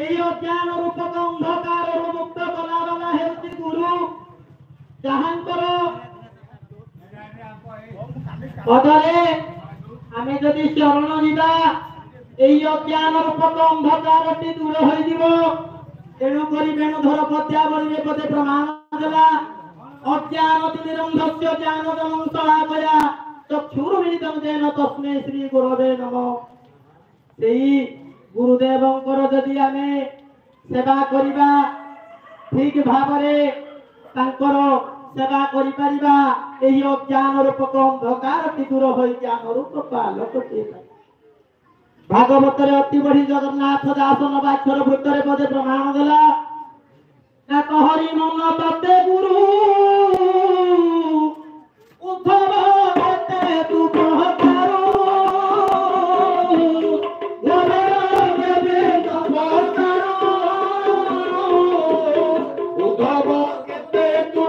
এই অজ্ঞান রূপক অন্ধকারରୁ ମୁକ୍ତ କଲା ବାଲା ହେଉଛି ଗୁରୁ। ଯାହାଙ୍କର ପଦରେ ଆମେ ଯଦି ଶରଣ ଯିବା এই অজ্ঞান রূপক অন্ধকারটি দূর হইଯିବ। তেଣୁ କରି ବେଣୁଧର ପଦ୍ୟାବଳୀରେ ପଦେ ପ୍ରମାଣ ଦେଲା ଅଜ୍ଞାନତି ନିରନ୍ଧସ୍ୟ ଜ୍ଞାନଦମଂ ଶଳାକୟା ଚକ୍ଷୁର୍ମିଳିତଂ ଯେନ ତସ୍ମୈ ଶ୍ରୀ ଗୁରବେ ନମଃ। ସେଇ ଗୁରୁଦେବଙ୍କର ଯଦି ଆମେ ସେବା କରିବା ଠିକ ଭାବରେ ତାଙ୍କର ସେବା କରିପାରିବା ଏହି ଅଜ୍ଞାନ ରୂପକ ଅନ୍ଧକାରଟି ଦୂର ହୋଇ ଜ୍ଞାନ ରୂପକ ଆଲୋକଟି ଭାଗବତରେ ଅତି ବଢି ଜଗନ୍ନାଥ ଦାସ ନବାକ୍ଷର ଭୂତରେ ପଦେ ପ୍ରମାଣ ଦେଲା ନା ହରି ମନ ତତେ ଗୁରୁ ଉଦ୍ଧବ ତତେ ତୁ ପହଚାରୁ ଉଦ୍ଧବ କେତେ ତୁ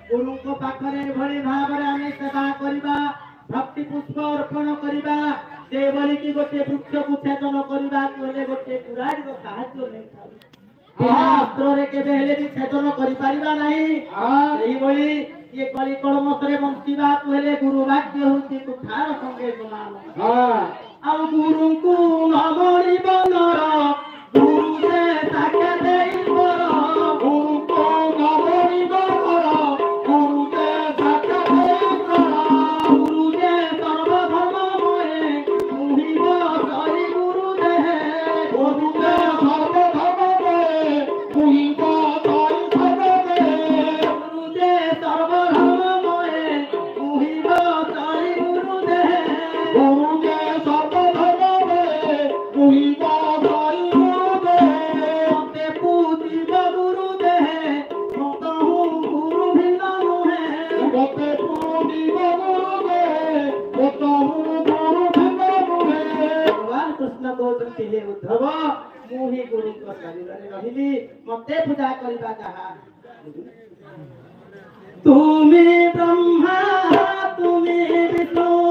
गुरु पाखरे भली भाव में सेवा करवा भक्ति पुष्प अर्पण करवा से बोली कि गोटे वृक्ष को छेदन करवा कहले गोटे कुराड़ी को साहाय्य नहीं अस्त्र रे केबे हेले भी छेदन करि परिबा नहीं एही बोली ये कली कलमस रे बंसीबा कहले गुरु वाक्य होती कुठार संगे समान आ गुरु को नमरि बनर गुरु से ताके देई पर गुरु को नमरि बनर उद्धव मुही गुरु रही मते पूजा करवा कहा तुम्हें ब्रह्मा तुम्हें विष्णु।